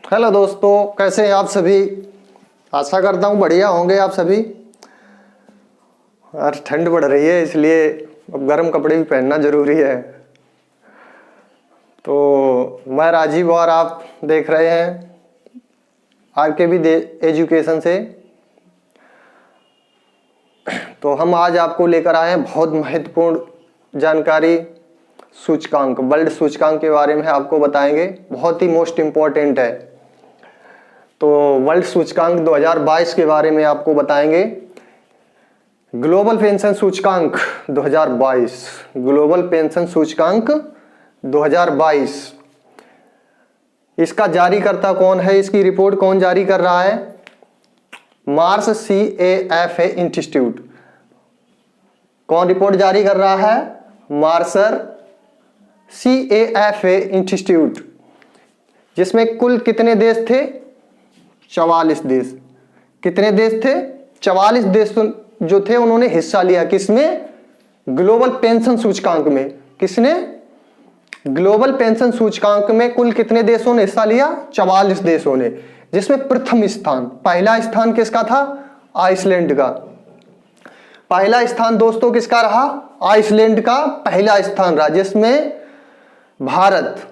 Hello दोस्तों, कैसे हैं आप सभी। आशा करता हूँ बढ़िया होंगे आप सभी। और ठंड बढ़ रही है इसलिए अब गर्म कपड़े भी पहनना ज़रूरी है। तो मैं राजीव और आप देख रहे हैं आरकेबी एजुकेशन से। तो हम आज आपको लेकर आए हैं बहुत महत्वपूर्ण जानकारी, सूचकांक, वर्ल्ड सूचकांक के बारे में आपको बताएंगे। बहुत ही मोस्ट इम्पोर्टेंट है। तो वर्ल्ड सूचकांक 2022 के बारे में आपको बताएंगे। ग्लोबल पेंशन सूचकांक 2022, ग्लोबल पेंशन सूचकांक 2022, इसका जारीकर्ता कौन है, इसकी रिपोर्ट कौन जारी कर रहा है? Mars CAFA institute. कौन रिपोर्ट जारी कर रहा है? Marsar CAFA institute. जिसमें कुल कितने देश थे? 44 देश। कितने देश थे? 44 देश जो थे उन्होंने हिस्सा लिया। किसमें? ग्लोबल पेंशन सूचकांक में। किसने? ग्लोबल पेंशन सूचकांक में कुल कितने देशों ने हिस्सा लिया? 44 देशों ने। जिसमें प्रथम स्थान, पहला स्थान किसका था? आइसलैंड का। पहला स्थान दोस्तों किसका रहा? आइसलैंड का पहला स्थान रहा। जिसमें भारत,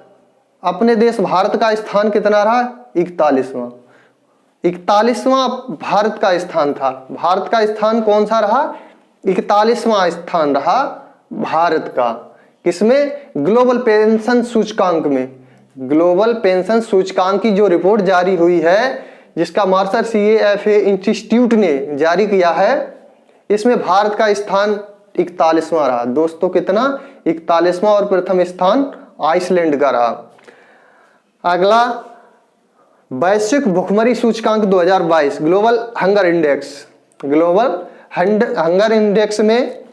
अपने देश भारत का स्थान कितना रहा? 41वां। 41वां भारत का स्थान था। भारत का स्थान कौन सा रहा? 41वां स्थान रहा भारत का। किसमें? ग्लोबल पेंशन सूचकांक में। ग्लोबल पेंशन सूचकांक की जो रिपोर्ट जारी हुई है, जिसका मार्सर CAFA इंस्टीट्यूट ने जारी किया है, इसमें भारत का स्थान 41वां रहा। दोस्तों कितना? 41वां। और प्रथम स्थान आइसलैंड का रहा। अगला वैश्विक भुखमरी सूचकांक 2022, global hunger index. Global hunger index में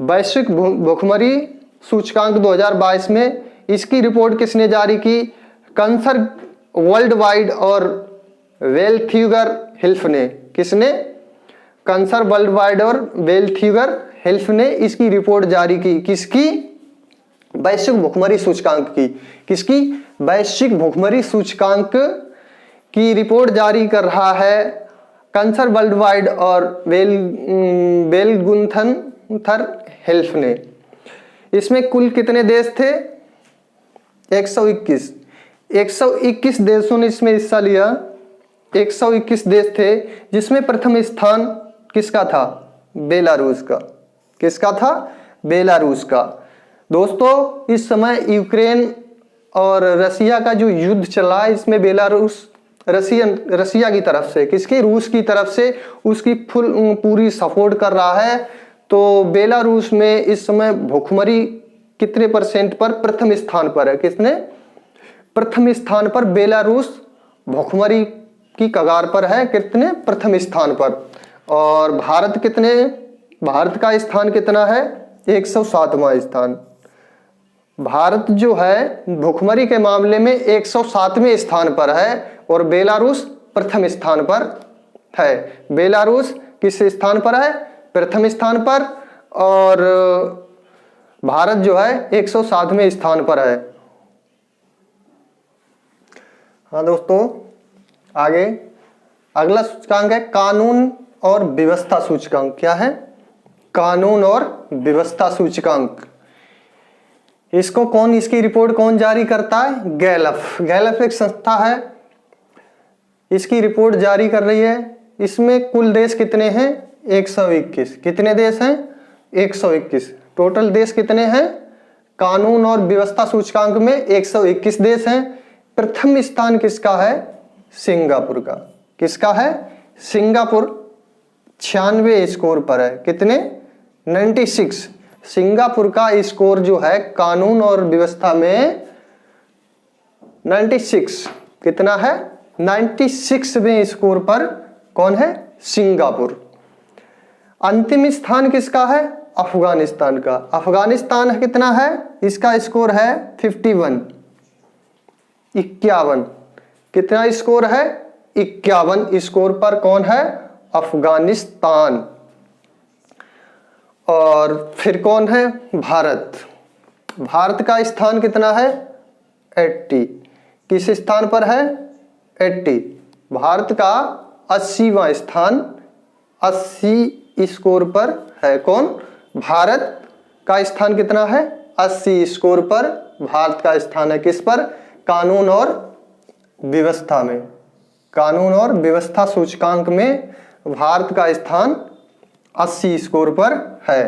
वैश्विक भुखमरी सूचकांक 2022 में इसकी रिपोर्ट किसने जारी की? कंसर वर्ल्ड वाइड और वेल्थ्यूगर हेल्थ ने। किसने? कंसर वर्ल्ड वाइड और वेल्थ्यूगर हेल्थ ने इसकी रिपोर्ट जारी की। किसकी? वैश्विक भुखमरी सूचकांक की। किसकी? वैश्विक भुखमरी सूचकांक की रिपोर्ट जारी कर रहा है कंसर वर्ल्ड वाइड और वेलगुंथर हेल्थ ने। इसमें कुल कितने देश थे? 121। 121 देशों ने इसमें हिस्सा लिया। 121 देश थे। जिसमें प्रथम स्थान किसका था? बेलारूस का। किसका था? बेलारूस का। दोस्तों इस समय यूक्रेन और रसिया का जो युद्ध चल रहा है, इसमें बेलारूस रसिया की तरफ से, किसकी? रूस की तरफ से उसकी पूरी सपोर्ट कर रहा है। तो बेलारूस में इस समय भुखमरी कितने % पर? प्रथम स्थान पर है। किसने? प्रथम स्थान पर बेलारूस भुखमरी की कगार पर है। कितने? प्रथम स्थान पर। और भारत कितने? भारत का स्थान कितना है? 107वां स्थान। भारत जो है भुखमरी के मामले में 107वें स्थान पर है और बेलारूस प्रथम स्थान पर है। बेलारूस किस स्थान पर है? प्रथम स्थान पर। और भारत जो है 107वें स्थान पर है। हाँ दोस्तों, आगे अगला सूचकांक है कानून और व्यवस्था सूचकांक। क्या है? कानून और व्यवस्था सूचकांक। इसको कौन, इसकी रिपोर्ट कौन जारी करता है? गैलफ। गैलफ एक संस्था है, इसकी रिपोर्ट जारी कर रही है। इसमें कुल देश कितने हैं? 121। कितने देश हैं? 121। टोटल देश कितने हैं? कानून और व्यवस्था सूचकांक में 121 देश हैं। प्रथम स्थान किसका है? सिंगापुर का। किसका है? सिंगापुर 96 स्कोर पर है। कितने? 96। सिंगापुर का स्कोर जो है कानून और व्यवस्था में 96। कितना है? 96वें स्कोर पर कौन है? सिंगापुर। अंतिम स्थान किसका है? अफगानिस्तान का। अफगानिस्तान कितना है? इसका स्कोर है 51, 51। कितना स्कोर है? 51 स्कोर पर कौन है? अफगानिस्तान। और फिर कौन है? भारत। भारत का स्थान कितना है? 80। किस स्थान पर है? 80। भारत का 80वां स्थान, 80 स्कोर पर है। कौन? भारत का स्थान कितना है? 80 स्कोर पर भारत का स्थान है। किस पर? कानून और व्यवस्था में। कानून और व्यवस्था सूचकांक में भारत का स्थान 80 स्कोर पर है।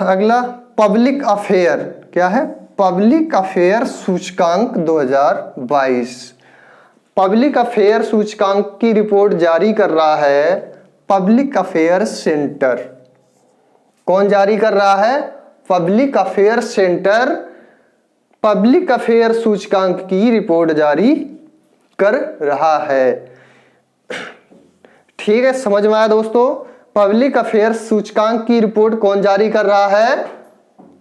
अगला पब्लिक अफेयर क्या है? पब्लिक अफेयर सूचकांक 2022। पब्लिक अफेयर सूचकांक की रिपोर्ट जारी कर रहा है पब्लिक अफेयर सेंटर। कौन जारी कर रहा है? Public affair centre public affair सूचकांक की रिपोर्ट जारी कर रहा है। ठीक है, समझ में आया दोस्तों? पब्लिक अफेयर सूचकांक की रिपोर्ट कौन जारी कर रहा है?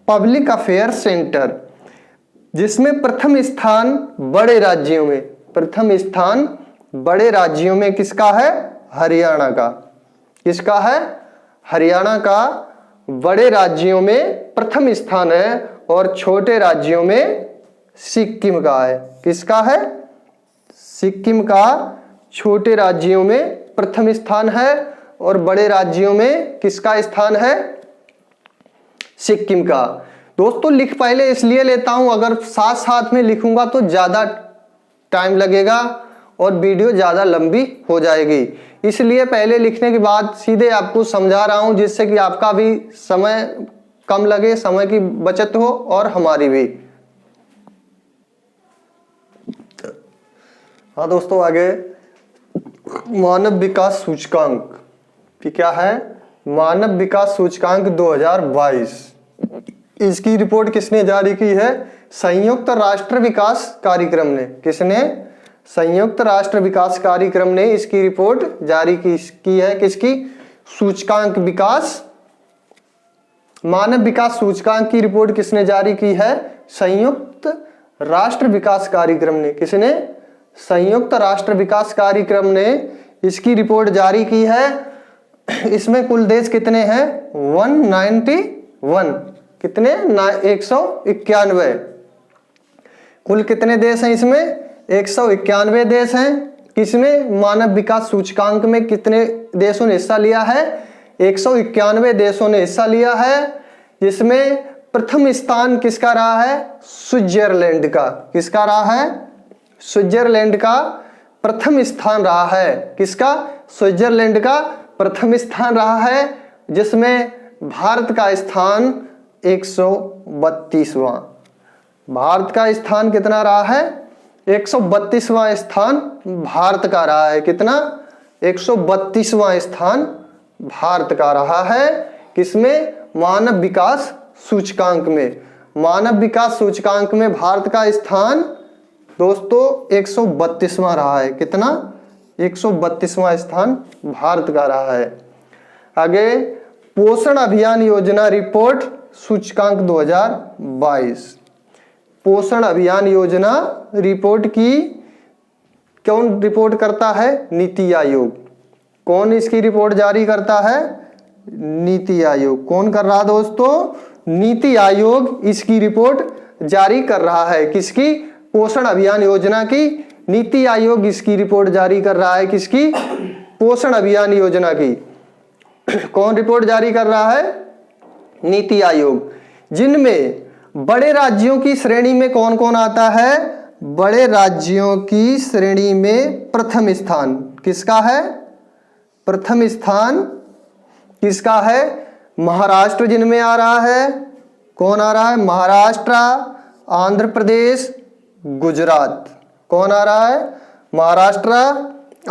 पब्लिक अफेयर सेंटर, जिसमें प्रथम स्थान बड़े राज्यों में, प्रथम स्थान बड़े राज्यों में किसका है? हरियाणा का। किसका है? हरियाणा का बड़े राज्यों में प्रथम स्थान है और छोटे राज्यों में सिक्किम का है। किसका है? सिक्किम का छोटे राज्यों में प्रथम स्थान है और बड़े राज्यों में किसका स्थान है? सिक्किम का। दोस्तों लिख पहले इसलिए लेता हूं, अगर साथ साथ में लिखूंगा तो ज्यादा टाइम लगेगा और वीडियो ज्यादा लंबी हो जाएगी, इसलिए पहले लिखने के बाद सीधे आपको समझा रहा हूं, जिससे कि आपका भी समय कम लगे, समय की बचत हो और हमारी भी। हाँ दोस्तों, आगे मानव विकास सूचकांक कि क्या है? मानव विकास सूचकांक 2022। इसकी रिपोर्ट किसने जारी की है? संयुक्त राष्ट्र विकास कार्यक्रम ने। किसने? संयुक्त राष्ट्र विकास कार्यक्रम ने इसकी रिपोर्ट जारी की है। किसकी? सूचकांक विकास, मानव विकास सूचकांक की रिपोर्ट किसने जारी की है? संयुक्त राष्ट्र विकास कार्यक्रम ने। किसने? संयुक्त राष्ट्र विकास कार्यक्रम ने इसकी रिपोर्ट जारी की है। इसमें कुल देश कितने हैं? 191। कितने? 191। कुल कितने देश हैं इसमें? 191 देश हैं। किसमें? मानव विकास सूचकांक में कितने देशों ने हिस्सा लिया है? 191 देशों ने हिस्सा लिया है, जिसमें प्रथम स्थान किसका रहा है? स्विट्जरलैंड का। किसका रहा है? स्विट्जरलैंड का प्रथम स्थान रहा है। किसका? स्विट्जरलैंड का प्रथम स्थान रहा है, जिसमें भारत का स्थान 132वां। भारत का स्थान कितना रहा है? 132वां स्थान भारत का रहा है। कितना? 132वां स्थान भारत का रहा है। किसमें? मानव विकास सूचकांक में। मानव विकास सूचकांक में भारत का स्थान दोस्तों 132वां रहा है। कितना? 132वां स्थान भारत का रहा है। आगे पोषण अभियान योजना रिपोर्ट सूचकांक 2022। पोषण अभियान योजना रिपोर्ट की कौन रिपोर्ट करता है? नीति आयोग। कौन इसकी रिपोर्ट जारी करता है? नीति आयोग। कौन कर रहा दोस्तों? नीति आयोग इसकी रिपोर्ट जारी कर रहा है। किसकी? पोषण अभियान योजना की नीति आयोग इसकी रिपोर्ट जारी कर रहा है। किसकी? पोषण अभियान योजना की। कौन रिपोर्ट जारी कर रहा है? नीति आयोग। जिनमें बड़े राज्यों की श्रेणी में कौन कौन आता है? बड़े राज्यों की श्रेणी में प्रथम स्थान किसका है? प्रथम स्थान किसका है? महाराष्ट्र जिनमें आ रहा है। कौन आ रहा है? महाराष्ट्र, आंध्र प्रदेश, गुजरात। कौन आ रहा है? महाराष्ट्र,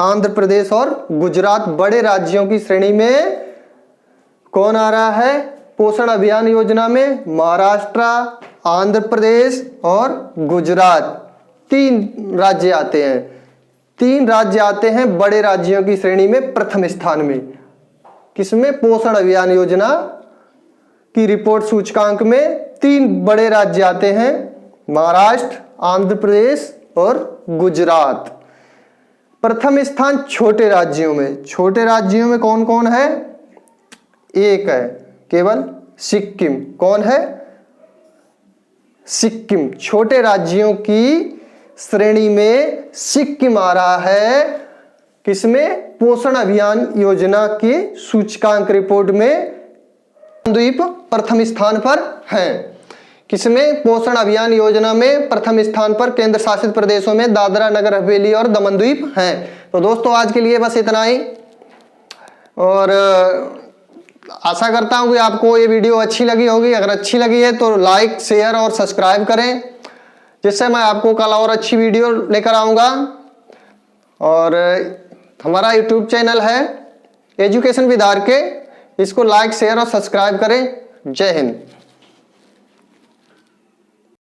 आंध्र प्रदेश और गुजरात बड़े राज्यों की श्रेणी में कौन आ रहा है? पोषण अभियान योजना में महाराष्ट्र, आंध्र प्रदेश और गुजरात 3 राज्य आते हैं। 3 राज्य आते हैं बड़े राज्यों की श्रेणी में प्रथम स्थान में। किसमें? पोषण अभियान योजना की रिपोर्ट सूचकांक में 3 बड़े राज्य आते हैं, महाराष्ट्र, आंध्र प्रदेश और गुजरात। प्रथम स्थान छोटे राज्यों में। छोटे राज्यों में कौन कौन है? एक है केवल सिक्किम। कौन है? सिक्किम। छोटे राज्यों की श्रेणी में सिक्किम आ रहा है। किसमें? पोषण अभियान योजना की सूचकांक रिपोर्ट में द्वीप प्रथम स्थान पर है। किसमें? पोषण अभियान योजना में प्रथम स्थान पर केंद्र शासित प्रदेशों में दादरा नगर हवेली और दमन द्वीप हैं। तो दोस्तों आज के लिए बस इतना ही, और आशा करता हूं कि आपको ये वीडियो अच्छी लगी होगी। अगर अच्छी लगी है तो लाइक, शेयर और सब्सक्राइब करें, जिससे मैं आपको कल और अच्छी वीडियो लेकर आऊंगा। और हमारा यूट्यूब चैनल है एजुकेशन विद आर के, इसको लाइक, शेयर और सब्सक्राइब करें। जय हिंद।